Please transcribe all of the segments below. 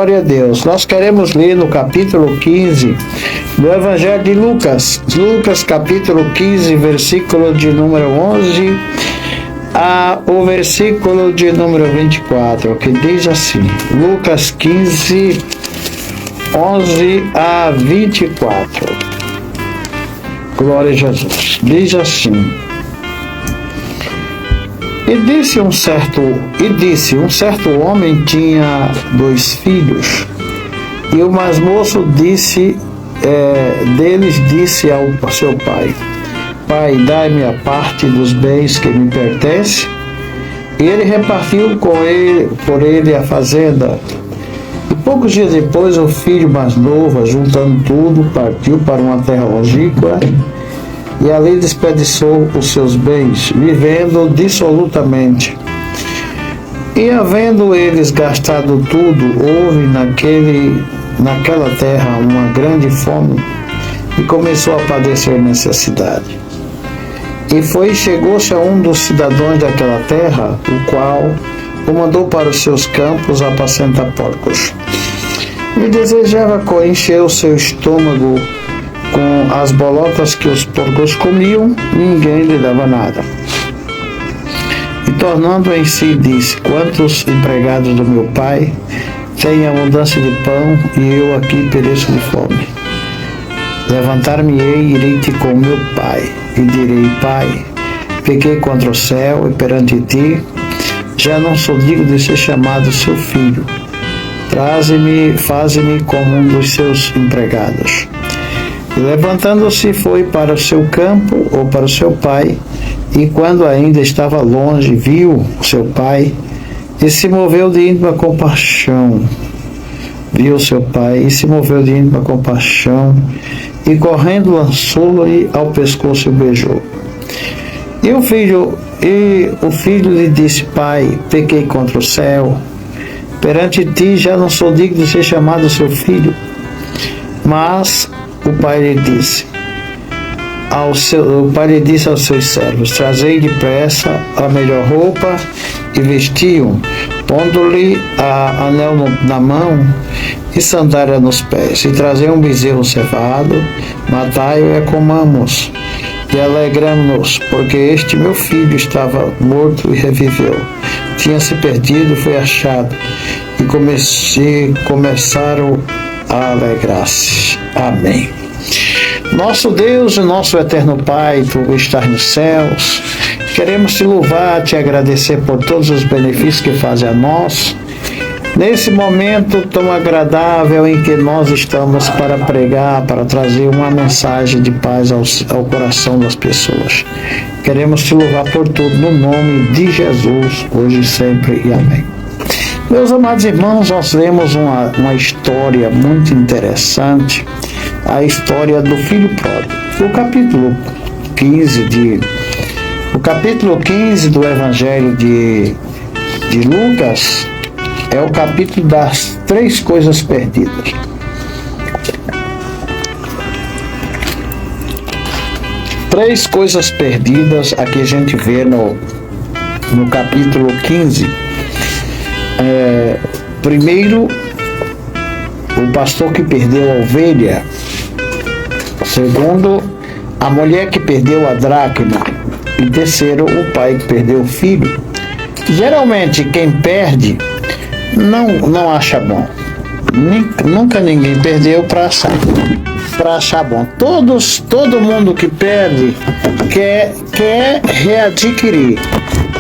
Glória a Deus. Nós queremos ler no capítulo 15 do Evangelho de Lucas. Lucas, capítulo 15, versículo de número 11 o versículo de número 24, que diz assim. Lucas 15, 11 a 24. Glória a Jesus. Diz assim. E disse um certo homem tinha 2 filhos, e o mais moço disse ao seu pai: Pai, dai-me a parte dos bens que me pertence. E ele repartiu por ele a fazenda. E poucos dias depois, o filho mais novo, juntando tudo, partiu para uma terra longínqua e ali desperdiçou os seus bens, vivendo dissolutamente. E havendo eles gastado tudo, houve naquela terra uma grande fome, e começou a padecer necessidade. E chegou-se a um dos cidadãos daquela terra, o qual o mandou para os seus campos apacentar porcos. E desejava encher o seu estômago com as bolotas que os porcos comiam, ninguém lhe dava nada. E tornando em si, disse: Quantos empregados do meu pai têm abundância de pão, e eu aqui pereço de fome? Levantar-me-ei e irei ter com meu pai, e direi: Pai, pequei contra o céu e perante ti, já não sou digno de ser chamado seu filho. Faze-me como um dos seus empregados. E levantando-se, foi para o seu campo, ou para o seu pai, e quando ainda estava longe, viu o seu pai, e se moveu de íntima compaixão. E correndo lançou-lhe ao pescoço e o beijou. E o filho lhe disse: Pai, pequei contra o céu, perante ti já não sou digno de ser chamado seu filho. Mas o pai lhe disse aos seus servos: Trazei depressa a melhor roupa e vestiu, pondo-lhe anel na mão e sandália nos pés, e trazei um bezerro cevado, matai-o e comamos, e alegramo-nos, porque este meu filho estava morto e reviveu, tinha-se perdido e foi achado, e começaram a alegrar-se. Amém. Nosso Deus e nosso eterno Pai, tu estás nos céus, queremos te louvar, te agradecer por todos os benefícios que fazes a nós, nesse momento tão agradável em que nós estamos para pregar, para trazer uma mensagem de paz ao coração das pessoas. Queremos te louvar por tudo, no nome de Jesus, hoje e sempre, e amém. Meus amados irmãos, nós lemos uma história muito interessante, a história do filho pródigo. O capítulo 15 do Evangelho de Lucas é o capítulo das 3 coisas perdidas. Três coisas perdidas, aqui a gente vê no capítulo 15. Primeiro, o pastor que perdeu a ovelha. Segundo, a mulher que perdeu a dracma. E terceiro, o pai que perdeu o filho. Geralmente, quem perde não acha bom. Nunca ninguém perdeu para achar bom. Todo mundo que perde quer readquirir.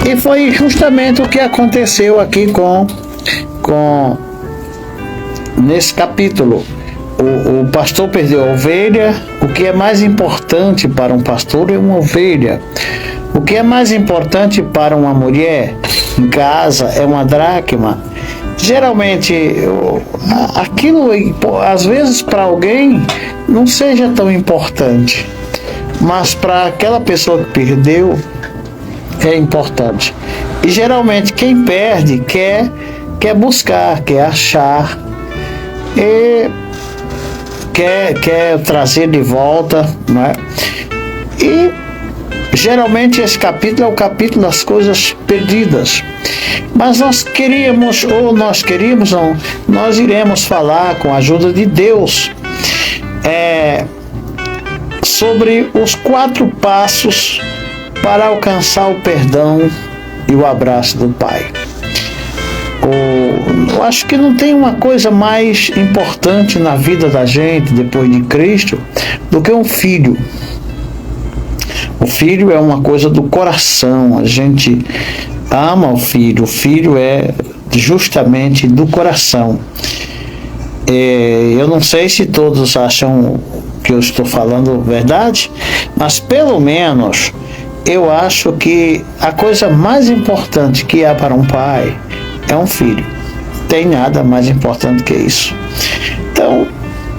E foi justamente o que aconteceu aqui nesse capítulo. O pastor perdeu a ovelha. O que é mais importante para um pastor é uma ovelha. O que é mais importante para uma mulher em casa é uma dracma. Geralmente, aquilo, às vezes, para alguém não seja tão importante, mas para aquela pessoa que perdeu, é importante. E geralmente, quem perde quer buscar, quer achar, e quer trazer de volta, não é? E Geralmente esse capítulo é o capítulo das coisas perdidas. Mas nós iremos falar com a ajuda de Deus sobre os 4 passos para alcançar o perdão e o abraço do Pai. Eu acho que não tem uma coisa mais importante na vida da gente, depois de Cristo, do que um filho. O filho é uma coisa do coração, a gente ama o filho é justamente do coração. Eu não sei se todos acham que eu estou falando verdade, mas pelo menos eu acho que a coisa mais importante que há para um pai é um filho. Tem nada mais importante que isso. Então,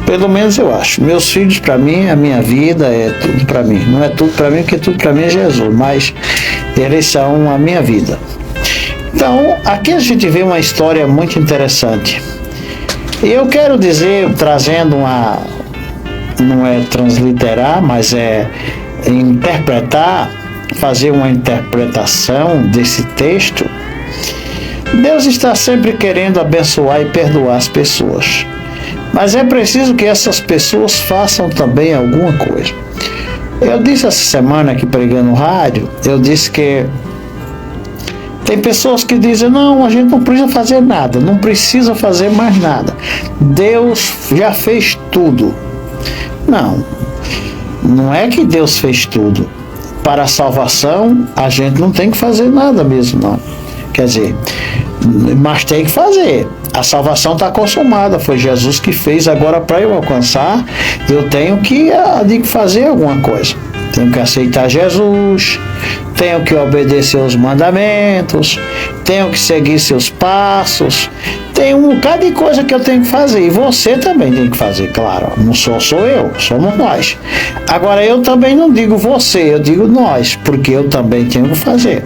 pelo menos eu acho. Meus filhos, para mim, a minha vida é tudo para mim. Não é tudo para mim, porque tudo para mim é Jesus, mas eles são a minha vida. Então, aqui a gente vê uma história muito interessante. E eu quero dizer, trazendo não é transliterar, mas é interpretar, fazer uma interpretação desse texto. Deus está sempre querendo abençoar e perdoar as pessoas. Mas é preciso que essas pessoas façam também alguma coisa. Eu disse essa semana aqui pregando no rádio, eu disse que tem pessoas que dizem, não, a gente não precisa fazer nada, não precisa fazer mais nada. Deus já fez tudo. Não é que Deus fez tudo. Para a salvação, a gente não tem que fazer nada mesmo, não. Quer dizer, mas tem que fazer. A salvação está consumada, foi Jesus que fez. Agora, para eu alcançar, eu tenho que fazer alguma coisa. Tenho que aceitar Jesus, tenho que obedecer os mandamentos, tenho que seguir seus passos. Tem um bocado de coisa que eu tenho que fazer. E você também tem que fazer, claro. Não sou eu, somos nós. Agora, eu também não digo você, eu digo nós, porque eu também tenho que fazer.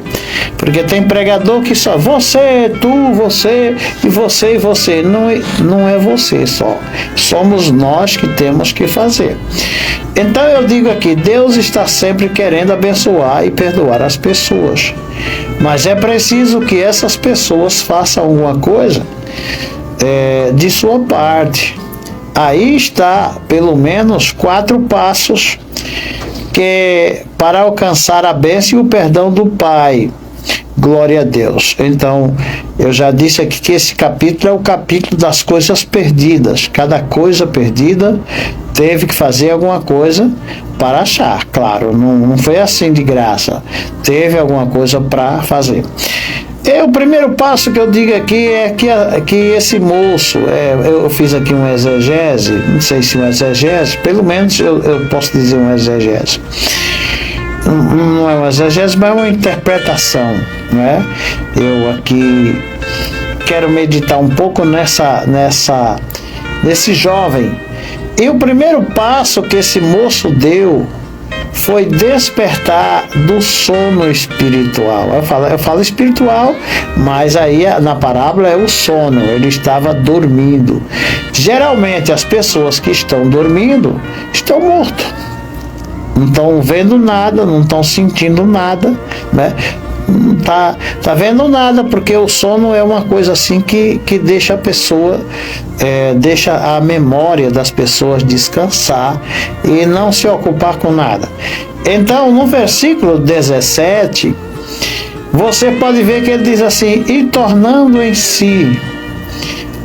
Porque tem pregador que só você, tu, você e você e você. Não é você só. Somos nós que temos que fazer. Então eu digo aqui, Deus está sempre querendo abençoar e perdoar as pessoas. Mas é preciso que essas pessoas façam alguma coisa de sua parte. Aí está, pelo menos, 4 passos para alcançar a bênção e o perdão do Pai. Glória a Deus. Então, eu já disse aqui que esse capítulo é o capítulo das coisas perdidas. Cada coisa perdida teve que fazer alguma coisa para achar. Claro, não foi assim de graça. Teve alguma coisa para fazer. O primeiro passo que eu digo aqui é que esse moço, eu fiz aqui um exegese, não sei se um exegese, pelo menos eu posso dizer um exegese. Não é uma exegese, mas é uma interpretação, não é? Eu aqui quero meditar um pouco nesse jovem. E o primeiro passo que esse moço deu foi despertar do sono espiritual. Eu falo espiritual, mas aí na parábola é o sono. Ele estava dormindo. Geralmente as pessoas que estão dormindo estão mortas. Não estão vendo nada, não estão sentindo nada, né? Não tá vendo nada, porque o sono é uma coisa assim que deixa a pessoa, deixa a memória das pessoas descansar e não se ocupar com nada. Então, no versículo 17, você pode ver que ele diz assim, e tornando em si,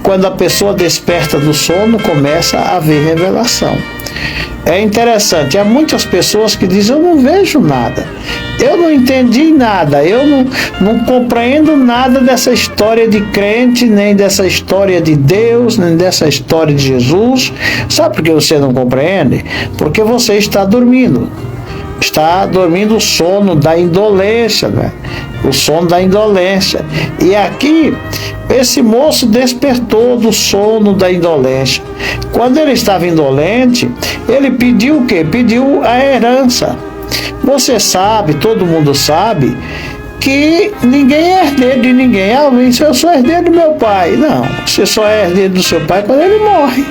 quando a pessoa desperta do sono, começa a haver revelação. É interessante, há muitas pessoas que dizem, eu não vejo nada, eu não entendi nada, eu não compreendo nada dessa história de crente, nem dessa história de Deus, nem dessa história de Jesus. Sabe por que você não compreende? Porque você está dormindo. Está dormindo o sono da indolência, né? O sono da indolência. E aqui, esse moço despertou do sono da indolência. Quando ele estava indolente, ele pediu o quê? Pediu a herança. Você sabe, todo mundo sabe, que ninguém é herdeiro de ninguém. Eu sou herdeiro do meu pai. Não, você só é herdeiro do seu pai quando ele morre.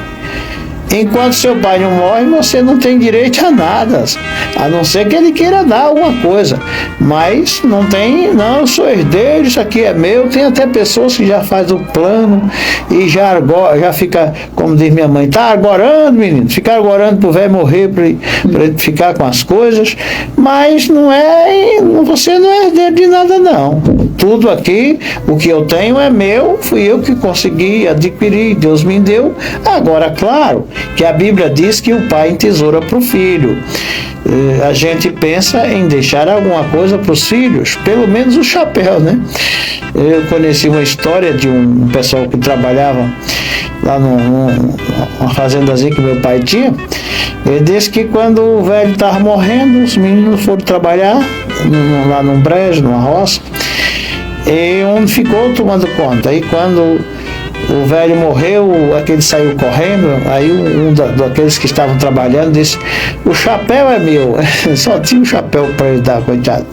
Enquanto seu pai não morre, você não tem direito a nada, a não ser que ele queira dar alguma coisa, mas não tem, não, eu sou herdeiro, isso aqui é meu. Tem até pessoas que já fazem o plano e já fica, como diz minha mãe, tá agorando, menino, ficar agorando pro velho morrer, para ele ficar com as coisas, mas você não é herdeiro de nada, não. Tudo aqui, o que eu tenho é meu, fui eu que consegui adquirir, Deus me deu. Agora, claro, que a Bíblia diz que o pai entesoura para o filho. A gente pensa em deixar alguma coisa para os filhos, pelo menos o chapéu, né? Eu conheci uma história de um pessoal que trabalhava lá numa fazendazinha que meu pai tinha. Ele disse que quando o velho estava morrendo, os meninos foram trabalhar lá num brejo, numa roça, e um ficou tomando conta. Aí quando o velho morreu, aquele saiu correndo, aí um daqueles que estavam trabalhando disse: o chapéu é meu. Só tinha um chapéu para ele dar, coitado.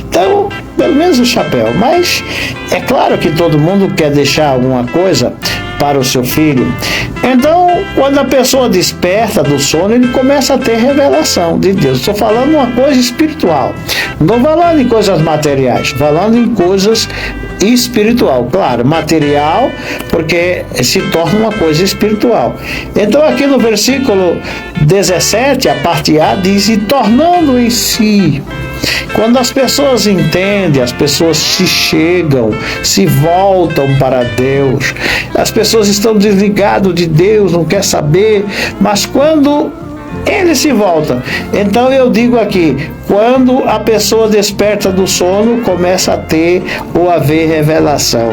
Então, pelo menos o chapéu. Mas é claro que todo mundo quer deixar alguma coisa para o seu filho. Então, quando a pessoa desperta do sono, ele começa a ter revelação de Deus. Estou falando uma coisa espiritual. Não estou falando em coisas materiais, estou falando em coisas espiritual. Claro, material, porque se torna uma coisa espiritual. Então, aqui no versículo 17, a parte A, diz: e tornando em si. Quando as pessoas entendem, as pessoas se chegam, se voltam para Deus, as pessoas estão desligadas de Deus, não quer saber, mas quando ele se volta, então eu digo aqui, quando a pessoa desperta do sono, começa a ter ou haver revelação.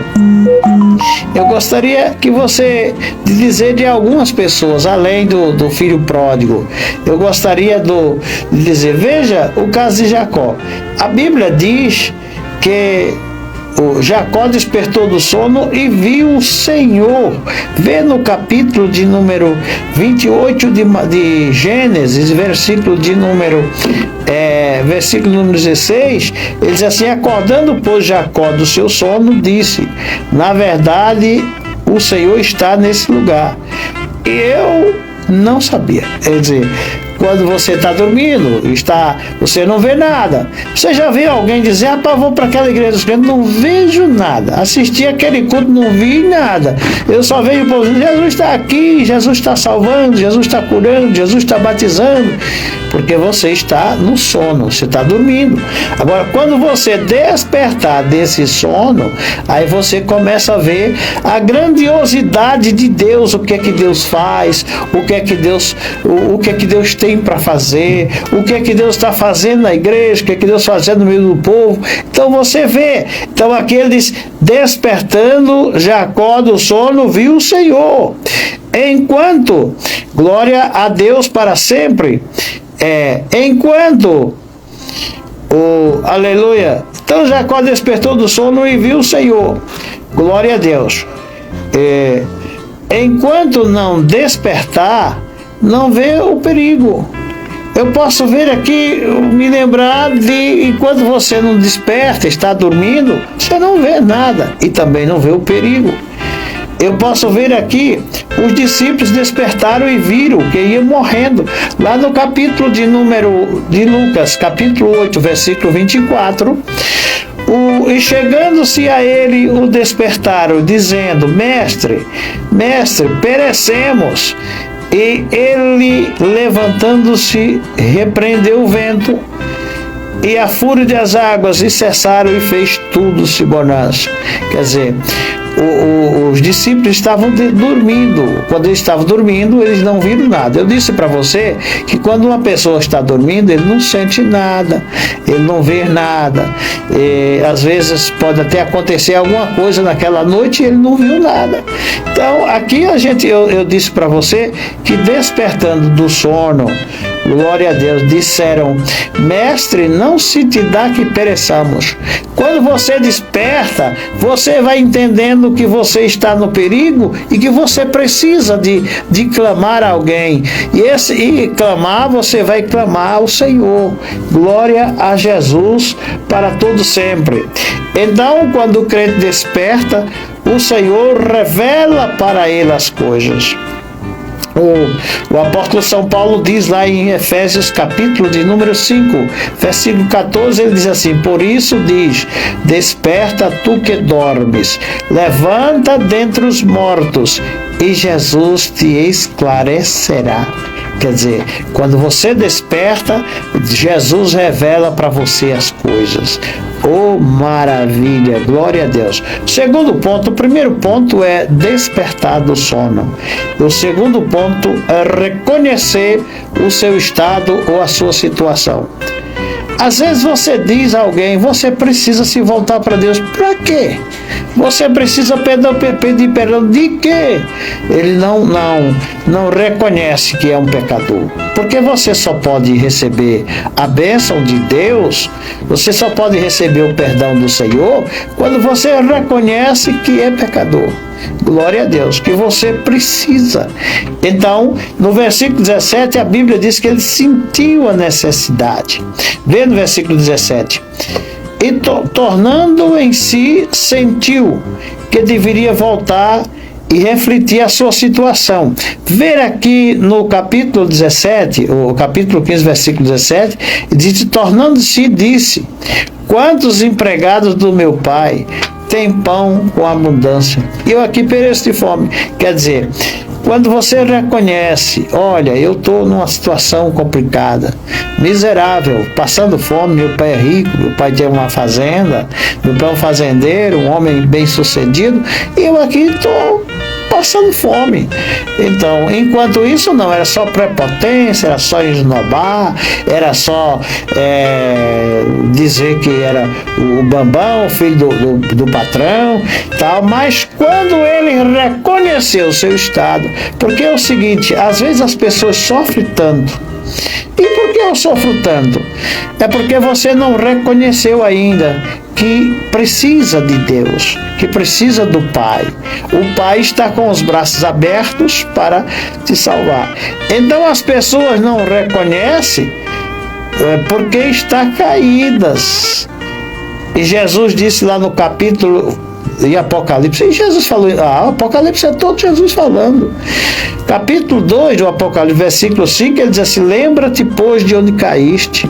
Eu gostaria que você de dizer de algumas pessoas, além do filho pródigo, eu gostaria de dizer, veja o caso de Jacó. A Bíblia diz que o Jacó despertou do sono e viu o Senhor. Vê no capítulo de número 28 de Gênesis, versículo número 16, ele diz assim: acordando, pois, Jacó do seu sono, disse: na verdade, o Senhor está nesse lugar. E eu não sabia. Quer dizer, quando você está dormindo, você não vê nada. Você já viu alguém dizer: rapaz, vou para aquela igreja dos crentes, não vejo nada. Assisti aquele culto, não vi nada. Eu só vejo o povo: Jesus está aqui, Jesus está salvando, Jesus está curando, Jesus está batizando. Porque você está no sono, você está dormindo. Agora, quando você despertar desse sono, aí você começa a ver a grandiosidade de Deus, o que é que Deus faz, o que é que Deus tem para fazer, o que é que Deus está fazendo na igreja, o que é que Deus está fazendo no meio do povo. Então você vê. Então aqui ele diz: despertando Jacó do sono, viu o Senhor. Enquanto, glória a Deus para sempre. Aleluia. Então Jacó despertou do sono e viu o Senhor. Glória a Deus. Enquanto não despertar, não vê o perigo. Eu posso ver aqui, me lembrar de, enquanto você não desperta, está dormindo, você não vê nada e também não vê o perigo. Eu posso ver aqui, os discípulos despertaram e viram que iam morrendo. Lá no capítulo de Lucas, capítulo 8, versículo 24, e chegando-se a ele, o despertaram, dizendo: Mestre, perecemos. E ele, levantando-se, repreendeu o vento e a fúria das águas, e cessaram, e fez tudo segurança. Quer dizer, os discípulos estavam dormindo. Quando eles estavam dormindo, eles não viram nada. Eu disse para você que quando uma pessoa está dormindo, ele não sente nada, ele não vê nada. Às vezes pode até acontecer alguma coisa naquela noite e ele não viu nada. Então aqui eu disse para você que despertando do sono, glória a Deus, disseram: Mestre, não se te dá que pereçamos. Quando você desperta, você vai entendendo que você está no perigo e que você precisa de clamar a alguém. E clamar, você vai clamar ao Senhor. Glória a Jesus para todo sempre. Então, quando o crente desperta, o Senhor revela para ele as coisas. O apóstolo São Paulo diz lá em Efésios capítulo de número 5, versículo 14, ele diz assim: por isso diz, desperta tu que dormes, levanta dentre os mortos, e Jesus te esclarecerá. Quer dizer, quando você desperta, Jesus revela para você as coisas. Oh, maravilha, glória a Deus. Segundo ponto, o primeiro ponto é despertar do sono. O segundo ponto é reconhecer o seu estado ou a sua situação. Às vezes você diz a alguém, você precisa se voltar para Deus. Para quê? Você precisa pedir perdão de quê? Ele não reconhece que é um pecador. Porque você só pode receber a bênção de Deus, você só pode receber o perdão do Senhor quando você reconhece que é pecador. Glória a Deus, que você precisa. Então, no versículo 17, a Bíblia diz que ele sentiu a necessidade. Vê no versículo 17. E tornando em si, sentiu que deveria voltar e refletir a sua situação. Ver aqui no capítulo 17, o capítulo 15, versículo 17, diz: tornando-se, disse: quantos empregados do meu pai tem pão com abundância, e eu aqui pereço de fome. Quer dizer, quando você reconhece, olha, eu estou numa situação complicada, miserável, passando fome, meu pai é rico, meu pai tem uma fazenda, meu pai é um fazendeiro, um homem bem sucedido, e eu aqui estou passando fome. Então, enquanto isso não, era só prepotência, era só esnobar, era só dizer que era o bambão, o filho do patrão, tal. Mas quando ele reconheceu o seu estado, porque é o seguinte, às vezes as pessoas sofrem tanto. E por que eu sofro tanto? É porque você não reconheceu ainda que precisa de Deus, que precisa do Pai. O Pai está com os braços abertos para te salvar. Então as pessoas não reconhecem porque estão caídas. E Jesus disse lá no capítulo de Apocalipse, e Jesus falou, Apocalipse é todo Jesus falando. Capítulo 2 do Apocalipse, versículo 5, ele diz assim: lembra-te, pois, de onde caíste,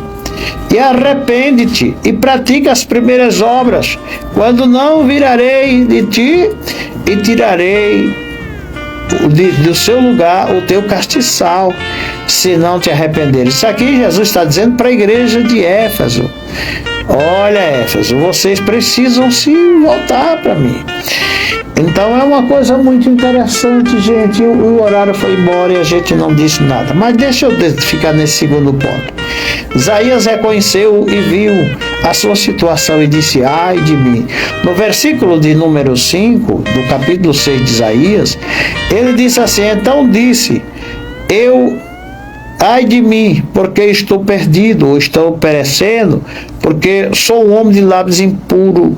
e arrepende-te, e pratica as primeiras obras, quando não virarei de ti, e tirarei do seu lugar o teu castiçal, se não te arrependeres. Isso aqui Jesus está dizendo para a igreja de Éfeso. Olha, Éfeso, vocês precisam se voltar para mim. Então é uma coisa muito interessante, gente. O horário foi embora e a gente não disse nada. Mas deixa eu ficar nesse segundo ponto. Isaías reconheceu e viu a sua situação e disse: ai de mim. No versículo de número 5, do capítulo 6 de Isaías, ele disse assim: então disse, ai de mim, porque estou perdido, ou estou perecendo, porque sou um homem de lábios impuros,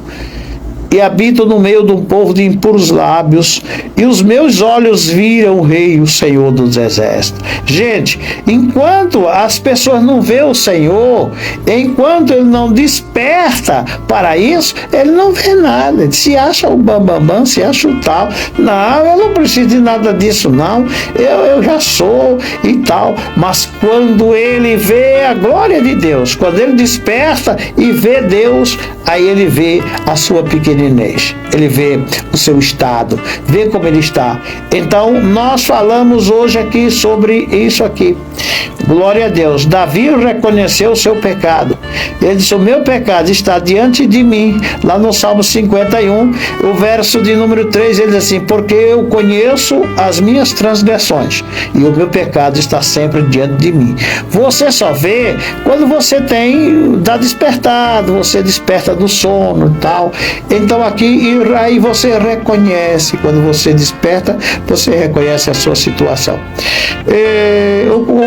e habito no meio de um povo de impuros lábios, e os meus olhos viram o Rei, o Senhor dos Exércitos. Gente, enquanto as pessoas não veem o Senhor, enquanto ele não desperta para isso, ele não vê nada. Ele se acha o bambambam, se acha o tal. Não, eu não preciso de nada disso, não. Eu já sou e tal. Mas quando ele vê a glória de Deus, quando ele desperta e vê Deus, aí ele vê a sua pequeninez, ele vê o seu estado, vê como ele está. Então, nós falamos hoje aqui sobre isso aqui. Glória a Deus. Davi reconheceu o seu pecado. Ele disse: o meu pecado está diante de mim. Lá no Salmo 51, o verso de número 3, ele diz assim: porque eu conheço as minhas transgressões, e o meu pecado está sempre diante de mim. Você só vê quando você está despertado, você desperta do sono e tal. Então aqui, aí você reconhece, quando você desperta, você reconhece a sua situação.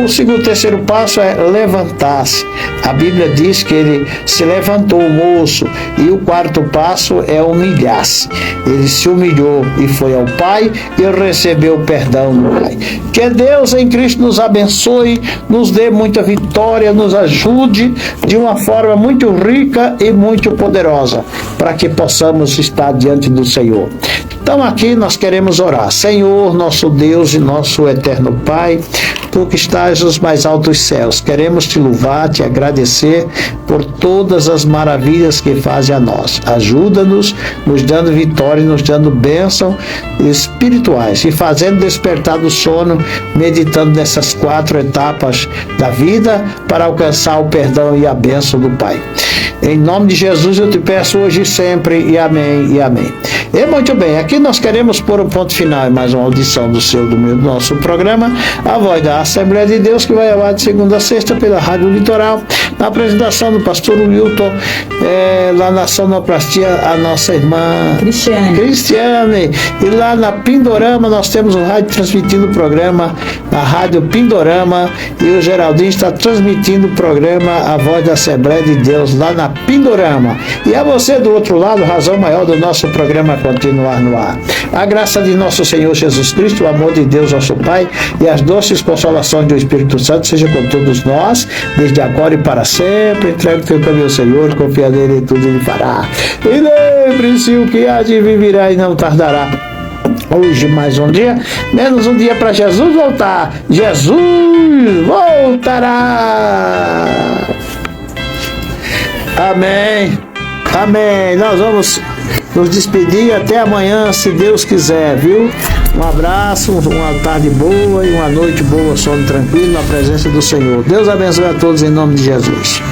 O segundo terceiro passo é levantar-se. A Bíblia diz que ele se levantou, o moço. E o quarto passo é humilhar-se. Ele se humilhou e foi ao Pai e recebeu o perdão do Pai. Que Deus em Cristo nos abençoe, nos dê muita vitória, nos ajude de uma forma muito rica e muito poderosa, para que possamos estar diante do Senhor. Então aqui nós queremos orar. Senhor, nosso Deus e nosso eterno Pai, Tu que estás nos mais altos céus, queremos te louvar, te agradecer por todas as maravilhas que fazes a nós. Ajuda-nos, nos dando vitória, nos dando bênção espirituais e fazendo despertar do sono, meditando nessas 4 etapas da vida para alcançar o perdão e a bênção do Pai. Em nome de Jesus eu te peço hoje e sempre, e amém, e amém. E muito bem, aqui nós queremos pôr um ponto final em mais uma audição do nosso programa, A Voz da Assembleia de Deus, que vai ao ar de segunda a sexta pela Rádio Litoral, na apresentação do pastor Wilton, lá na sonoplastia, a nossa irmã Cristiane, e lá na Pindorama nós temos o rádio transmitindo o programa, a Rádio Pindorama, e o Geraldinho está transmitindo o programa A Voz da Assembleia de Deus, lá na Pindorama. E a você do outro lado, razão maior do nosso programa continuar no ar. A graça de nosso Senhor Jesus Cristo, o amor de Deus nosso Pai e as doces consolações do Espírito Santo seja com todos nós, desde agora e para sempre. Entregue o teu caminho ao Senhor, confia nele em tudo ele fará. E lembre-se, o que há de vir virá e não tardará. Hoje mais um dia, menos um dia para Jesus voltar. Jesus voltará. Amém. Amém. Nós vamos nos despedir até amanhã, se Deus quiser, viu? Um abraço, uma tarde boa e uma noite boa, sono tranquilo na presença do Senhor. Deus abençoe a todos em nome de Jesus.